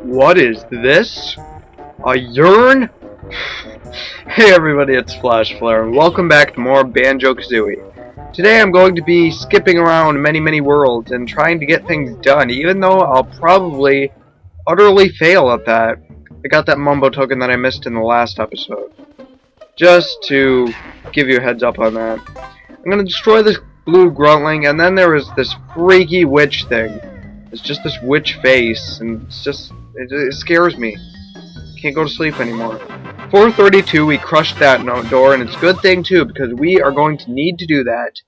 What is this? A urn? Hey everybody, it's Flash Flare, and welcome back to more Banjo-Kazooie. Today I'm going to be skipping around many worlds and trying to get things done, even though I'll probably utterly fail at that. I got that Mumbo token that I missed in the last episode. Just to give you a heads up on that. I'm going to destroy this blue gruntling, and then there is this freaky witch thing. It's just this witch face, and it scares me. Can't go to sleep anymore. 432, we crushed that door, and it's a good thing too, because we are going to need to do that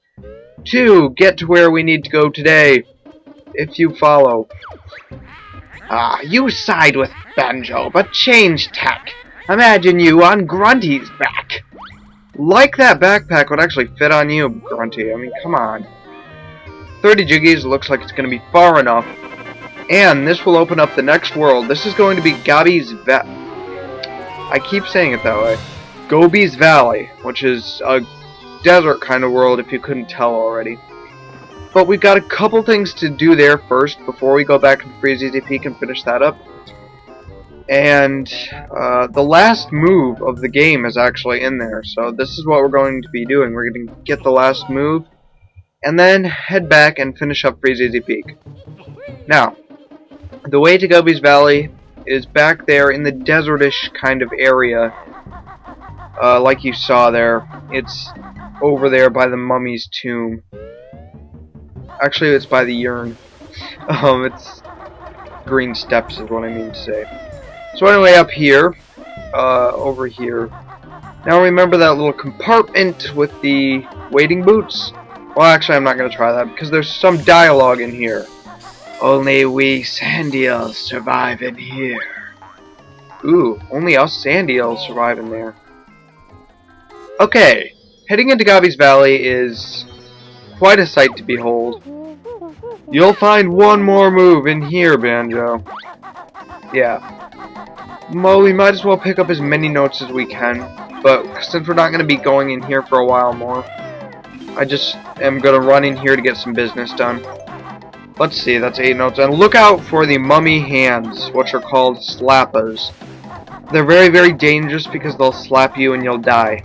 to get to where we need to go today, if you follow. You side with Banjo, but change tack. Imagine you on Grunty's back. Like that backpack would actually fit on you, Grunty. I mean, come on. 30 Jiggies looks like it's going to be far enough. And this will open up the next world. This is going to be Gobi's Valley. I keep saying it that way. Gobi's Valley, which is a desert kind of world if you couldn't tell already. But we've got a couple things to do there first before we go back to the Freeze Easy Peak and finish that up. And the last move of the game is actually in there. So this is what we're going to be doing. We're going to get the last move and then head back and finish up Freeze Easy Peak. Now, the way to Gobi's Valley is back there in the desertish kind of area, like you saw there. It's over there by the mummy's tomb. Actually, it's by the urn. It's green steps is what I mean to say. So anyway, up here, over here. Now remember that little compartment with the waiting boots? Well, actually, I'm not going to try that because there's some dialogue in here. Only we sand eels survive in here. Ooh, only us sand eels survive in there. Okay, heading into Gobi's Valley is quite a sight to behold. You'll find one more move in here, Banjo. Yeah. Well, we might as well pick up as many notes as we can, but since we're not going to be going in here for a while more, I just am going to run in here to get some business done. Let's see, that's 8 notes. And look out for the mummy hands, which are called slappas. They're very dangerous because they'll slap you and you'll die.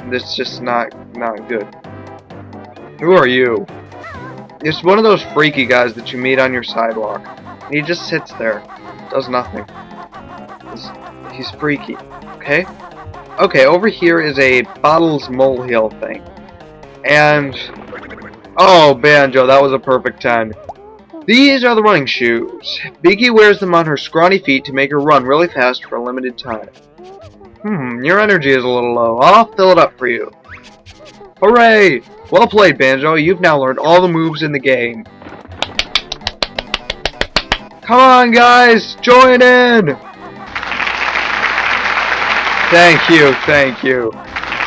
This is just not good. Who are you? It's one of those freaky guys that you meet on your sidewalk. And he just sits there. Does nothing. He's freaky. Okay? Okay, over here is a Bottles molehill thing. And oh, Banjo, that was a perfect 10. These are the running shoes. Biggie wears them on her scrawny feet to make her run really fast for a limited time. Your energy is a little low. I'll fill it up for you. Hooray! Well played, Banjo. You've now learned all the moves in the game. Come on, guys! Join in! Thank you.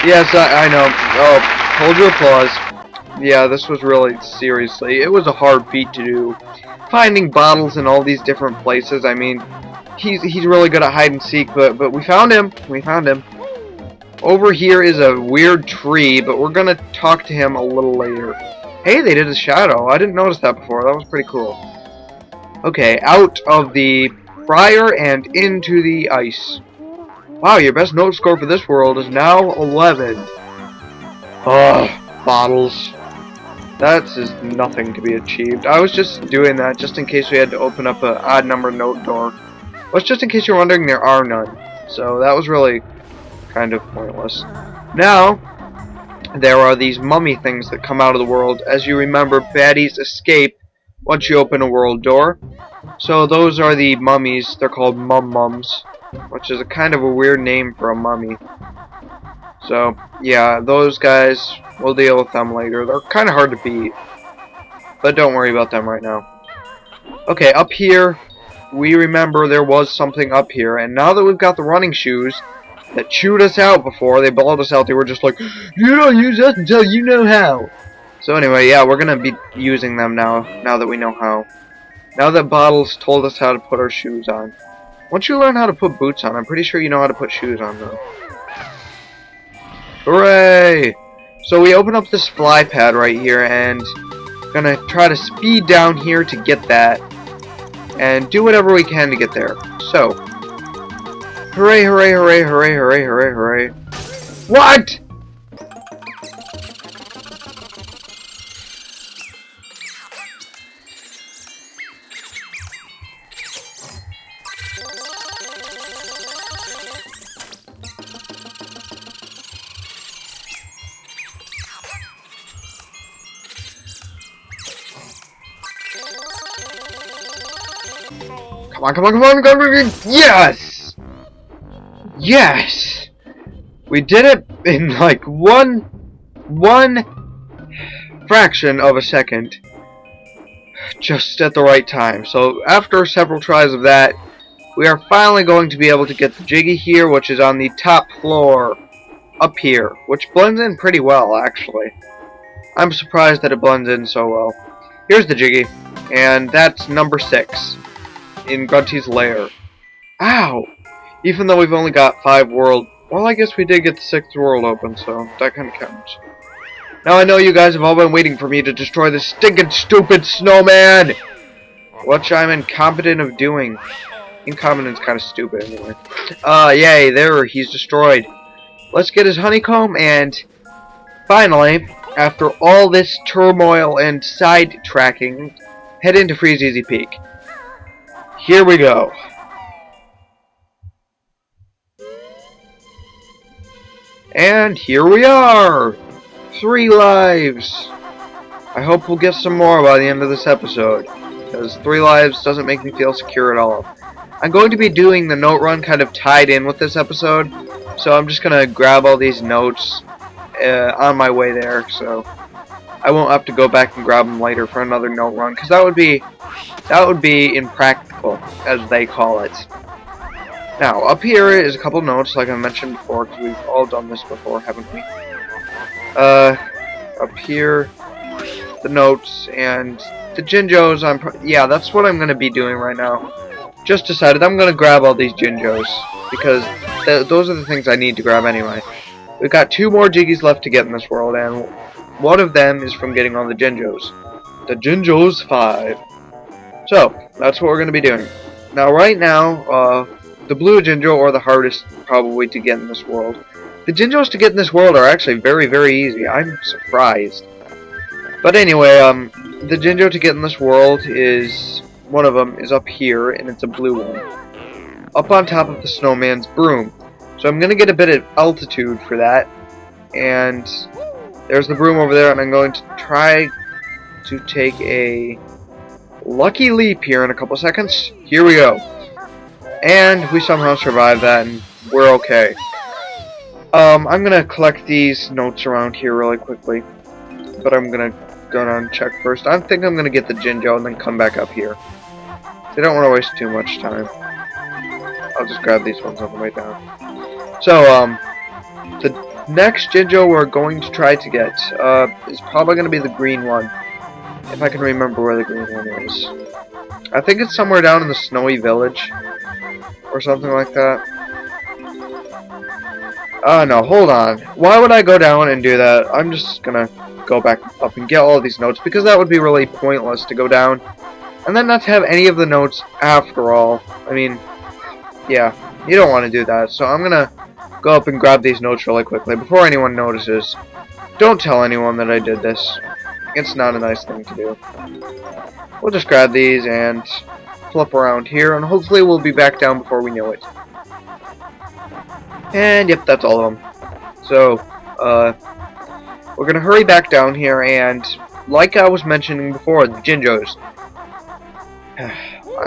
Yes, I know. Oh, hold your applause. Yeah, this was really, seriously, it was a hard feat to do. Finding bottles in all these different places, I mean, he's really good at hide and seek, but we found him. Over here is a weird tree, but we're gonna talk to him a little later. Hey, they did a shadow. I didn't notice that before. That was pretty cool. Okay, out of the fryer and into the ice. Wow, your best note score for this world is now 11. Ugh, bottles. That's just nothing to be achieved. I was just doing that just in case we had to open up an odd number note door. Well, just in case you're wondering, there are none. So that was really kind of pointless. Now, there are these mummy things that come out of the world. As you remember, baddies escape once you open a world door. So those are the mummies. They're called mums, which is a kind of a weird name for a mummy. So, yeah, those guys, we'll deal with them later. They're kind of hard to beat, but don't worry about them right now. Okay, up here, we remember there was something up here, and now that we've got the running shoes that chewed us out before, they balled us out, they were just like, you don't use us until you know how. So anyway, yeah, we're going to be using them now that we know how. Now that Bottles told us how to put our shoes on. Once you learn how to put boots on, I'm pretty sure you know how to put shoes on, though. Hooray! So we open up this fly pad right here, and gonna try to speed down here to get that. and do whatever we can to get there. So, hooray, hooray, hooray, hooray, hooray, hooray, hooray. What? Come on, come on, come on, come on, yes! Yes! We did it in like one fraction of a second. Just at the right time. So after several tries of that, we are finally going to be able to get the Jiggy here, which is on the top floor up here, which blends in pretty well, actually. I'm surprised that it blends in so well. Here's the Jiggy, and that's number 6 in Grunty's lair. Ow! Even though we've only got 5 world... Well, I guess we did get the 6th world open, so that kind of counts. Now I know you guys have all been waiting for me to destroy this stinking stupid snowman! Which I'm incompetent of doing. Incompetent's kind of stupid, anyway. Yay, there, he's destroyed. Let's get his honeycomb, and finally, after all this turmoil and sidetracking, head into Freeze Easy Peak. Here we go. And here we are! 3 lives! I hope we'll get some more by the end of this episode, because 3 lives doesn't make me feel secure at all. I'm going to be doing the note run kind of tied in with this episode, so I'm just going to grab all these notes on my way there, so I won't have to go back and grab them later for another note run, because that would be impractical, as they call it. Now, up here is a couple notes, like I mentioned before, because we've all done this before, haven't we? Up here, the notes, and the Jinjos, yeah, that's what I'm going to be doing right now. Just decided I'm going to grab all these Jinjos, because those are the things I need to grab anyway. We've got 2 more Jiggies left to get in this world, and one of them is from getting all the Jinjos. The Jinjos 5. So, that's what we're going to be doing. Now, right now, the blue Jinjo are the hardest, probably, to get in this world. The Jinjos to get in this world are actually very, very easy. I'm surprised. But anyway, the Jinjo to get in this world is... one of them is up here, and it's a blue one. Up on top of the snowman's broom. So I'm going to get a bit of altitude for that. And there's the broom over there, and I'm going to try to take a lucky leap here in a couple seconds. Here we go. And we somehow survived that, and we're okay. I'm going to collect these notes around here really quickly. But I'm going to go down and check first. I think I'm going to get the Jinjo and then come back up here. I don't want to waste too much time. I'll just grab these ones on the way down. So, the next Jinjo we're going to try to get is probably going to be the green one. If I can remember where the green one is. I think it's somewhere down in the snowy village. Or something like that. No, hold on. Why would I go down and do that? I'm just gonna go back up and get all of these notes, because that would be really pointless to go down and then not have any of the notes after all. I mean, yeah, you don't want to do that, so I'm gonna go up and grab these notes really quickly before anyone notices. Don't tell anyone that I did this. It's not a nice thing to do. We'll just grab these and flip around here, and hopefully we'll be back down before we know it. And yep, that's all of them. So, we're gonna hurry back down here, and like I was mentioning before, the Jinjos.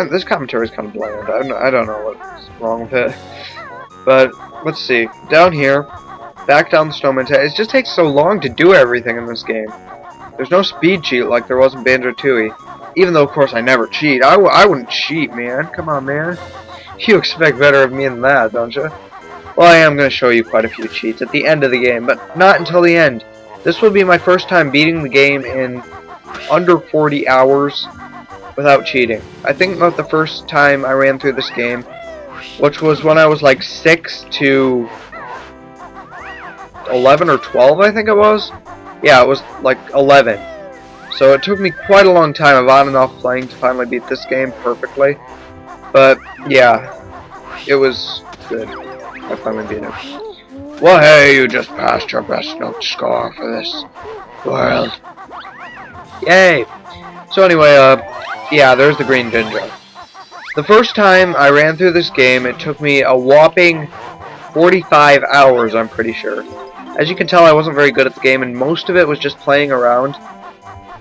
This commentary is kind of bland. I don't know what's wrong with it. But let's see. Down here, back down the snowman's head. It just takes so long to do everything in this game. There's no speed cheat like there was in Banjo-Tooie. Even though, of course, I never cheat. I wouldn't cheat, man. Come on, man. You expect better of me than that, don't you? Well, I am going to show you quite a few cheats at the end of the game, but not until the end. This will be my first time beating the game in under 40 hours without cheating. I think about the first time I ran through this game, which was when I was like 6 to 11 or 12, I think it was. Yeah, it was like 11. So it took me quite a long time of on and off playing to finally beat this game perfectly. But yeah, it was good. I finally beat it. Well, hey, you just passed your best note score for this world. Yay! So anyway, yeah, there's the green ginger. The first time I ran through this game, it took me a whopping 45 hours, I'm pretty sure. As you can tell, I wasn't very good at the game, and most of it was just playing around.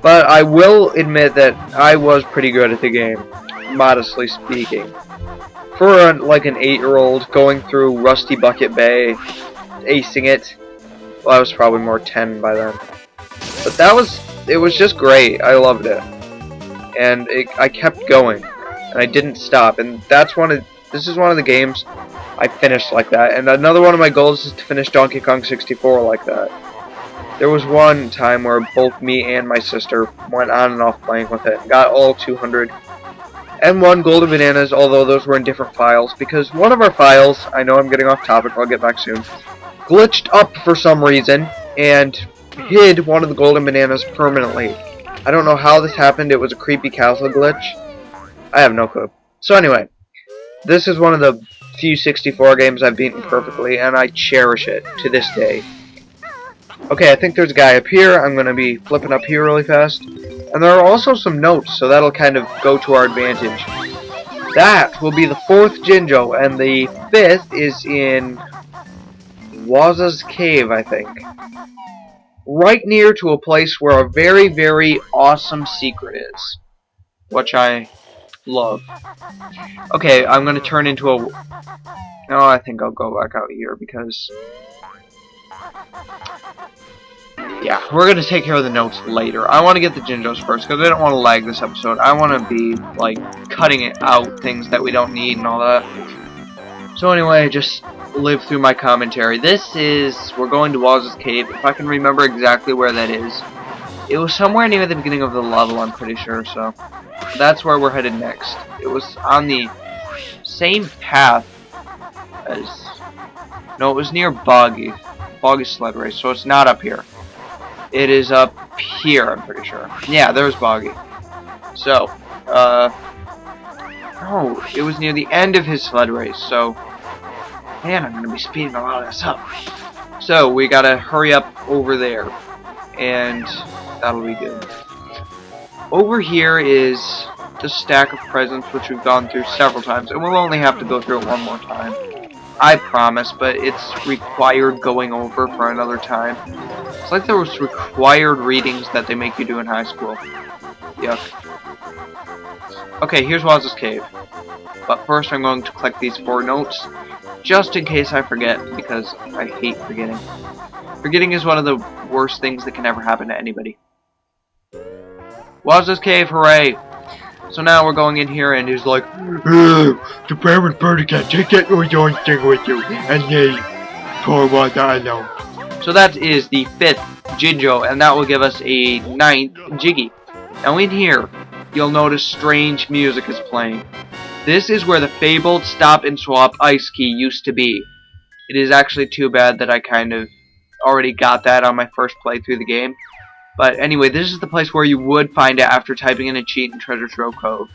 But I will admit that I was pretty good at the game, modestly speaking. For like an 8-year-old going through Rusty Bucket Bay, acing it, well, I was probably more 10 by then. But it was just great. I loved it. And I kept going, and I didn't stop. And this is one of the games I finished like that. And another one of my goals is to finish Donkey Kong 64 like that. There was one time where both me and my sister went on and off playing with it, and got all 200 and 1 golden bananas, although those were in different files, because one of our files, I know I'm getting off topic, I'll get back soon, glitched up for some reason, and hid one of the golden bananas permanently. I don't know how this happened. It was a creepy castle glitch. I have no clue. So anyway, this is one of the few 64 games I've beaten perfectly, and I cherish it to this day. Okay, I think there's a guy up here. I'm going to be flipping up here really fast. And there are also some notes, so that'll kind of go to our advantage. That will be the 4th Jinjo, and the 5th is in Wazza's Cave, I think. Right near to a place where a very, very awesome secret is. Which I love. Okay, I'm going to turn into a... No, I think I'll go back out here because... Yeah, we're going to take care of the notes later. I want to get the Jinjos first because I don't want to lag this episode. I want to be, like, cutting it out, things that we don't need and all that. So anyway, just live through my commentary. We're going to Wazza's Cave. If I can remember exactly where that is. It was somewhere near the beginning of the level, I'm pretty sure, so that's where we're headed next. It was on the same path as... No, it was near Boggy Sled Race, so it's not up here. It is up here, I'm pretty sure. Yeah, there's Boggy. So, oh, it was near the end of his sled race, so... Man, I'm going to be speeding a lot of this up. So, we gotta hurry up over there. And that'll be good. Over here is the stack of presents, which we've gone through several times. And we'll only have to go through it one more time. I promise, but it's required going over for another time. It's like those required readings that they make you do in high school. Yuck. Okay, here's Wazza's Cave. But first I'm going to collect these 4 notes, just in case I forget, because I hate forgetting. Forgetting is one of the worst things that can ever happen to anybody. Wazza's Cave, hooray! So now we're going in here, and he's like, the parent birdie can't take that own thing with you, and they poor Wazza alone. So that is the 5th Jinjo, and that will give us a 9th Jiggy. Now in here, you'll notice strange music is playing. This is where the fabled stop and swap ice key used to be. It is actually too bad that I kind of already got that on my first play through the game. But anyway, this is the place where you would find it after typing in a cheat in Treasure Trove Cove.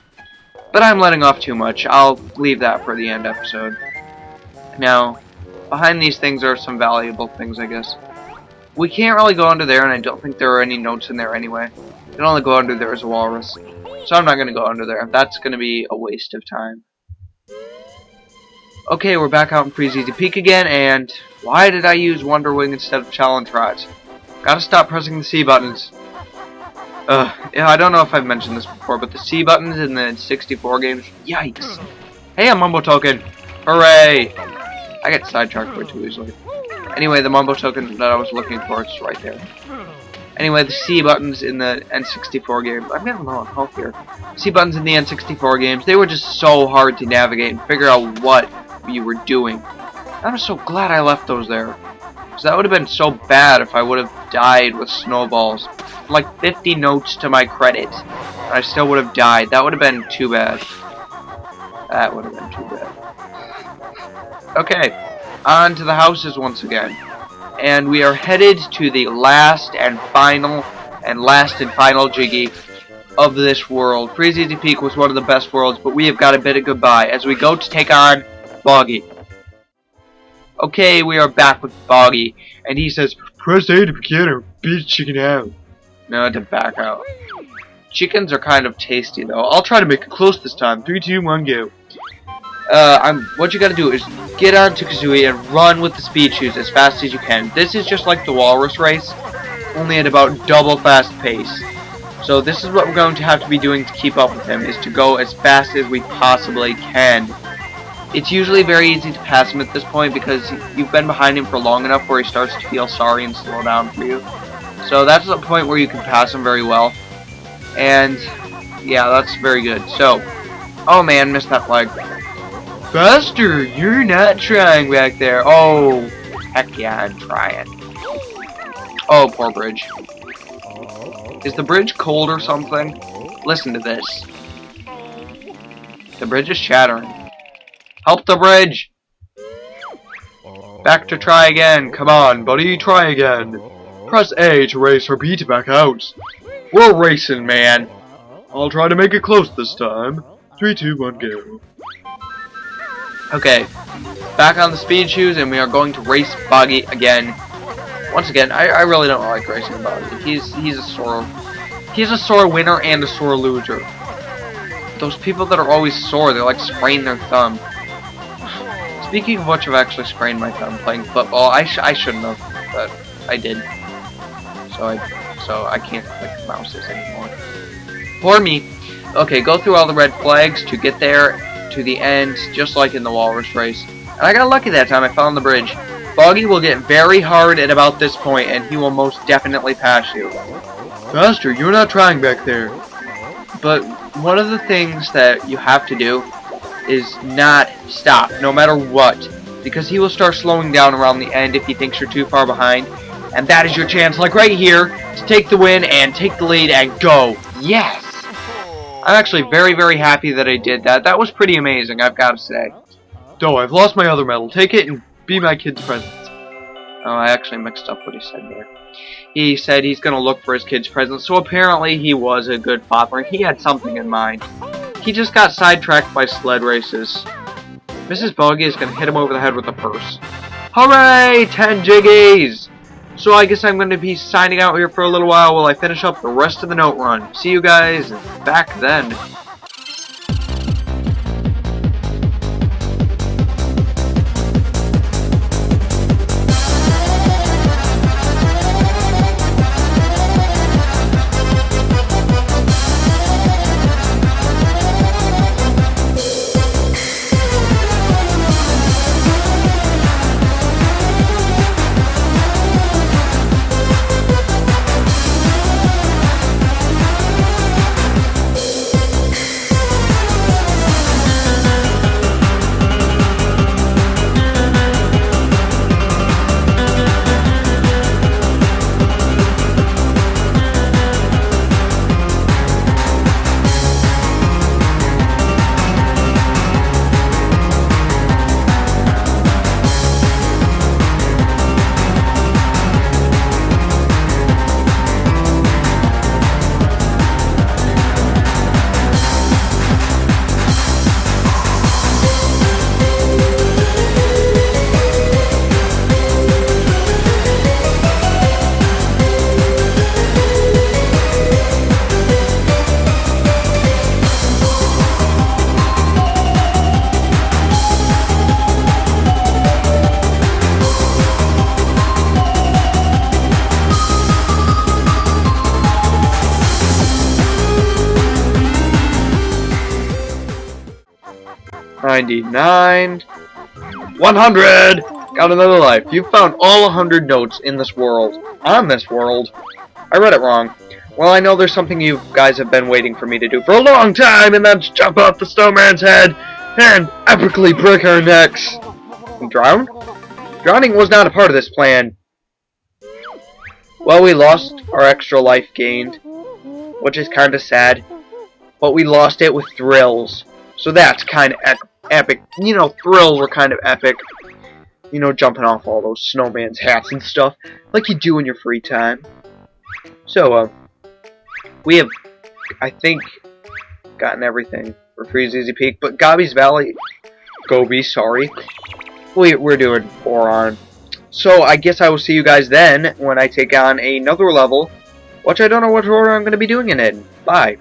But I'm letting off too much. I'll leave that for the end episode. Now, behind these things are some valuable things, I guess. We can't really go under there, and I don't think there are any notes in there anyway. You can only go under there as a walrus. So I'm not going to go under there. That's going to be a waste of time. Okay, we're back out in Freeze Easy Peak again, and why did I use Wonder Wing instead of Challenge Rods? Gotta stop pressing the C buttons. Yeah, I don't know if I've mentioned this before, but the C buttons in the 64 games, yikes. Hey, a Mumbo Token! Hooray! I get sidetracked way too easily. Anyway, the Mumbo Token that I was looking for is right there. Anyway, the C buttons in the N64 games, I'm getting low on health here. C buttons in the N64 games, they were just so hard to navigate and figure out what you were doing. I'm so glad I left those there. Because that would have been so bad if I would have died with snowballs. Like 50 notes to my credit. And I still would have died. That would have been too bad. That would have been too bad. Okay, on to the houses once again. And we are headed to the last and final and last and final Jiggy of this world. Freeze Easy Peak was one of the best worlds, but we have got to bid it goodbye as we go to take on Boggy. Okay, we are back with Boggy, and he says, "Press A to begin or beat chicken out." No, to back out. Chickens are kind of tasty, though. I'll try to make it close this time. 3, 2, 1, go. What you gotta do is get onto Kazooie and run with the speed shoes as fast as you can. This is just like the walrus race, only at about double fast pace. So this is what we're going to have to be doing to keep up with him, is to go as fast as we possibly can. It's usually very easy to pass him at this point because you've been behind him for long enough where he starts to feel sorry and slow down for you. So that's the point where you can pass him very well. And yeah, that's very good. So, oh man, missed that flag. Buster, you're not trying back there. Oh, heck yeah, I'm trying. Oh, poor bridge. Is the bridge cold or something? Listen to this. The bridge is shattering. Help the bridge! Back to try again. Come on, buddy, try again. Press A to race or B to back out. We're racing, man. I'll try to make it close this time. 3, 2, 1, go. Okay, back on the speed shoes, and we are going to race Boggy again. Once again, I really don't like racing Boggy. He's a sore winner and a sore loser. Those people that are always sore, they like sprain their thumb. Speaking of which, I've actually sprained my thumb playing football. I shouldn't have, but I did. So I can't click mouses anymore. Poor me. Okay, go through all the red flags to get there to the end, just like in the walrus race. And I got lucky that time. I fell on the bridge. Boggy will get very hard at about this point, and he will most definitely pass you. Buster, you're not trying back there. But one of the things that you have to do is not stop, no matter what, because he will start slowing down around the end if he thinks you're too far behind, and that is your chance, like right here, to take the win and take the lead and go. Yes! I'm actually very, very happy that I did that. That was pretty amazing, I've got to say. Doe, I've lost my other medal. Take it and be my kid's presents. Oh, I actually mixed up what he said there. He said he's going to look for his kid's presents, so apparently he was a good father, and he had something in mind. He just got sidetracked by sled races. Mrs. Boggy is going to hit him over the head with a purse. Hooray! 10 Jiggies! So I guess I'm going to be signing out here for a little while I finish up the rest of the note run. See you guys back then. $99, 100! Got another life. You found all 100 notes in this world. On this world. I read it wrong. Well, I know there's something you guys have been waiting for me to do for a long time, and that's jump off the snowman's head and epically break our necks. Drown? Drowning was not a part of this plan. Well, we lost our extra life gained, which is kind of sad, but we lost it with thrills. So that's kind of epic. You know, thrills were kind of epic. You know, jumping off all those snowman's hats and stuff, like you do in your free time. So, we have, I think, gotten everything for Freeze Easy Peak, but Gobi's Valley, sorry, we're doing 4 on. So I guess I will see you guys then when I take on another level, which I don't know what order I'm going to be doing it in. Bye.